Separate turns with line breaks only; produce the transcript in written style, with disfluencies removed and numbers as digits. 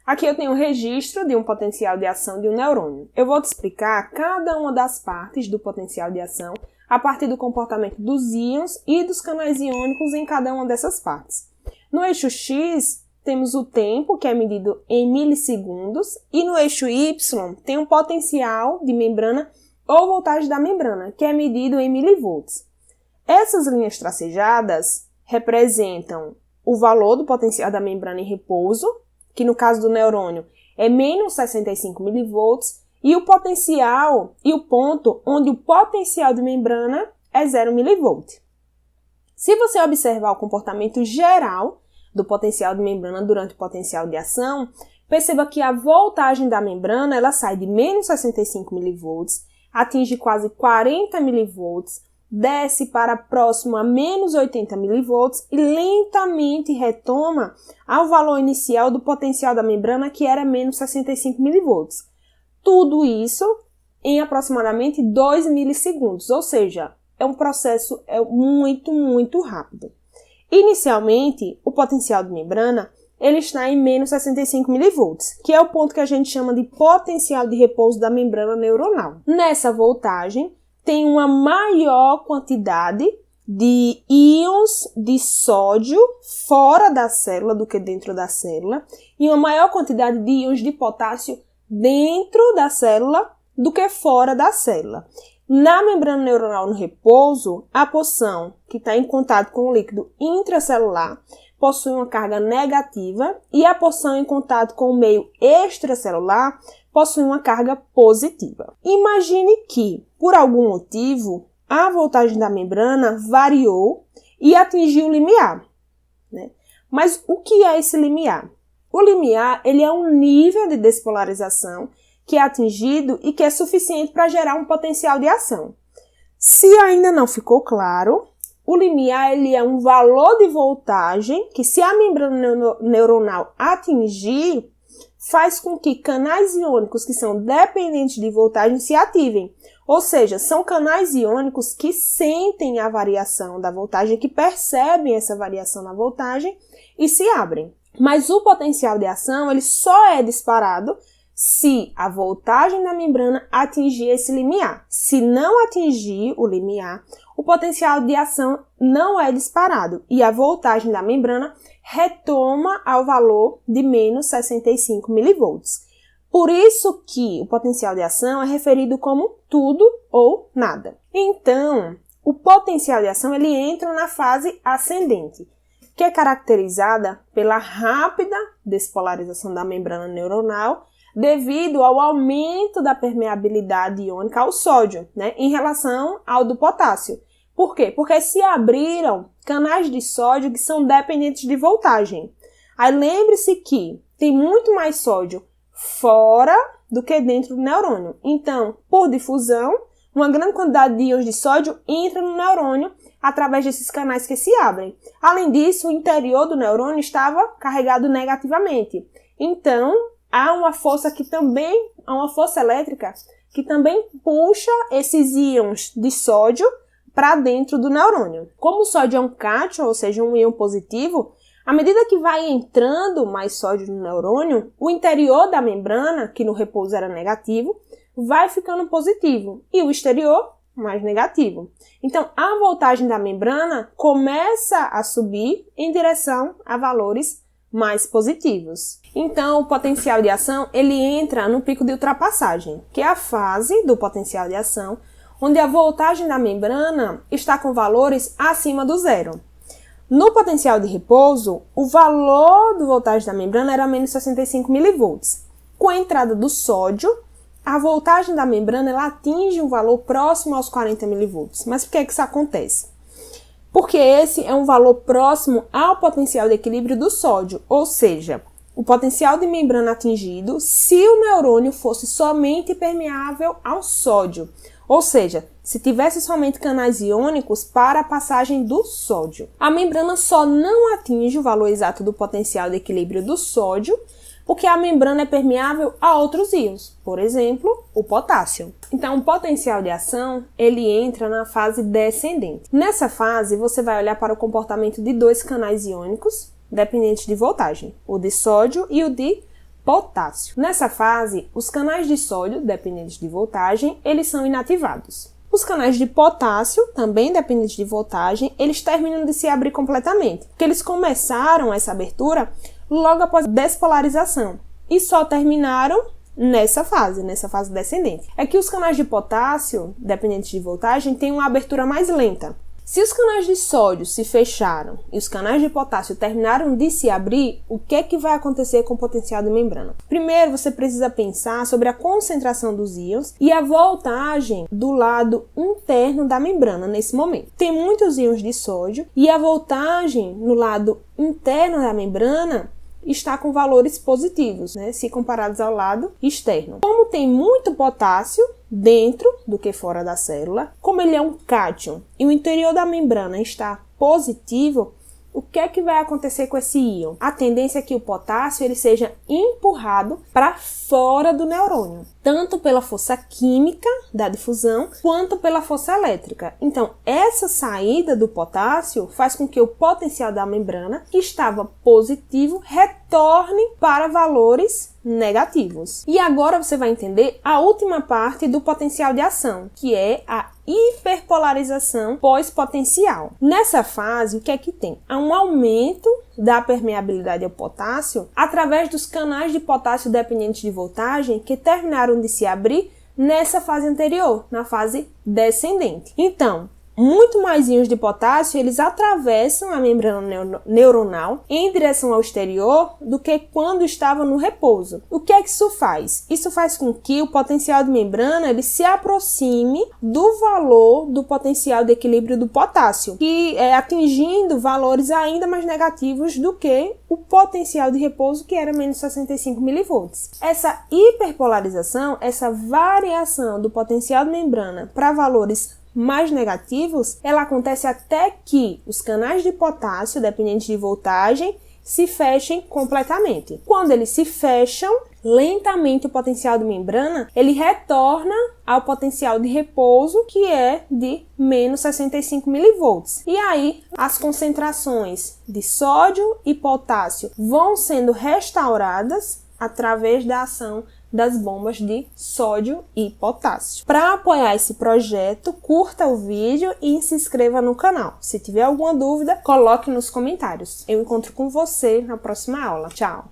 Aqui eu tenho um registro de um potencial de ação de um neurônio. Eu vou te explicar cada uma das partes do potencial de ação a partir do comportamento dos íons e dos canais iônicos em cada uma dessas partes. No eixo X, temos o tempo, que é medido em milissegundos, e no eixo Y tem um potencial de membrana ou voltagem da membrana, que é medido em milivolts. Essas linhas tracejadas representam o valor do potencial da membrana em repouso, que no caso do neurônio é menos 65 milivolts, e o potencial e o ponto onde o potencial de membrana é 0 milivolt. Se você observar o comportamento geral do potencial de membrana durante o potencial de ação, perceba que a voltagem da membrana ela sai de menos 65 milivolts, atinge quase 40 milivolts, desce para próximo a menos 80 milivolts e lentamente retoma ao valor inicial do potencial da membrana, que era menos 65 milivolts. Tudo isso em aproximadamente 2 milissegundos, ou seja, é um processo muito rápido. Inicialmente, o potencial de membrana ele está em menos 65 milivolts, que é o ponto que a gente chama de potencial de repouso da membrana neuronal. Nessa voltagem, tem uma maior quantidade de íons de sódio fora da célula do que dentro da célula e uma maior quantidade de íons de potássio dentro da célula do que fora da célula. Na membrana neuronal no repouso, a porção que está em contato com o líquido intracelular possui uma carga negativa e a porção em contato com o meio extracelular possui uma carga positiva. Imagine que, por algum motivo, a voltagem da membrana variou e atingiu o limiar, né? Mas o que é esse limiar? O limiar ele é um nível de despolarização que é atingido e que é suficiente para gerar um potencial de ação. Se ainda não ficou claro, o limiar ele é um valor de voltagem que, se a membrana neuronal atingir, faz com que canais iônicos que são dependentes de voltagem se ativem. Ou seja, são canais iônicos que sentem a variação da voltagem, que percebem essa variação na voltagem e se abrem. Mas o potencial de ação ele só é disparado se a voltagem da membrana atingir esse limiar. Se não atingir o limiar, o potencial de ação não é disparado e a voltagem da membrana retoma ao valor de menos 65 milivolts. Por isso que o potencial de ação é referido como tudo ou nada. Então, o potencial de ação ele entra na fase ascendente, que é caracterizada pela rápida despolarização da membrana neuronal devido ao aumento da permeabilidade iônica ao sódio, né, em relação ao do potássio. Por quê? Porque se abriram canais de sódio que são dependentes de voltagem. Aí lembre-se que tem muito mais sódio fora do que dentro do neurônio. Então, por difusão, uma grande quantidade de íons de sódio entra no neurônio através desses canais que se abrem. Além disso, o interior do neurônio estava carregado negativamente. Então, há uma força elétrica que também puxa esses íons de sódio para dentro do neurônio. Como o sódio é um cátion, ou seja, um íon positivo, à medida que vai entrando mais sódio no neurônio, o interior da membrana, que no repouso era negativo, vai ficando positivo e o exterior mais negativo. Então, a voltagem da membrana começa a subir em direção a valores mais positivos. Então, o potencial de ação ele entra no pico de ultrapassagem, que é a fase do potencial de ação onde a voltagem da membrana está com valores acima do zero. No potencial de repouso, o valor da voltagem da membrana era menos 65 milivolts. Com a entrada do sódio, a voltagem da membrana ela atinge um valor próximo aos 40 milivolts. Mas por que isso acontece? Porque esse é um valor próximo ao potencial de equilíbrio do sódio, ou seja, o potencial de membrana atingido se o neurônio fosse somente permeável ao sódio. Ou seja, se tivesse somente canais iônicos para a passagem do sódio. A membrana só não atinge o valor exato do potencial de equilíbrio do sódio, porque a membrana é permeável a outros íons, por exemplo, o potássio. Então, o potencial de ação, ele entra na fase descendente. Nessa fase, você vai olhar para o comportamento de dois canais iônicos, dependentes de voltagem, o de sódio e o de potássio. Nessa fase, os canais de sódio, dependentes de voltagem, eles são inativados. Os canais de potássio, também dependentes de voltagem, eles terminam de se abrir completamente, porque eles começaram essa abertura logo após a despolarização e só terminaram nessa fase descendente. É que os canais de potássio, dependentes de voltagem, têm uma abertura mais lenta. Se os canais de sódio se fecharam e os canais de potássio terminaram de se abrir, o que é que vai acontecer com o potencial de membrana? Primeiro, você precisa pensar sobre a concentração dos íons e a voltagem do lado interno da membrana nesse momento. Tem muitos íons de sódio e a voltagem no lado interno da membrana está com valores positivos, se comparados ao lado externo. Como tem muito potássio dentro do que fora da célula, como ele é um cátion e o interior da membrana está positivo, o que é que vai acontecer com esse íon? A tendência é que o potássio ele seja empurrado para fora do neurônio, tanto pela força química da difusão, quanto pela força elétrica. Então, essa saída do potássio faz com que o potencial da membrana, que estava positivo, retorne para valores negativos. E agora você vai entender a última parte do potencial de ação, que é a hiperpolarização pós-potencial. Nessa fase, o que é que tem? Há um aumento da permeabilidade ao potássio através dos canais de potássio dependentes de voltagem que terminaram de se abrir nessa fase anterior, na fase descendente. Então, muito mais íons de potássio, eles atravessam a membrana neuronal em direção ao exterior do que quando estava no repouso. O que é que isso faz? Isso faz com que o potencial de membrana ele se aproxime do valor do potencial de equilíbrio do potássio, que é atingindo valores ainda mais negativos do que o potencial de repouso, que era menos 65 mV. Essa hiperpolarização, essa variação do potencial de membrana para valores mais negativos, ela acontece até que os canais de potássio, dependentes de voltagem, se fechem completamente. Quando eles se fecham, lentamente o potencial de membrana, ele retorna ao potencial de repouso, que é de menos 65 mV. E aí, as concentrações de sódio e potássio vão sendo restauradas através da ação das bombas de sódio e potássio. Para apoiar esse projeto, curta o vídeo e se inscreva no canal. Se tiver alguma dúvida, coloque nos comentários. Eu encontro com você na próxima aula. Tchau!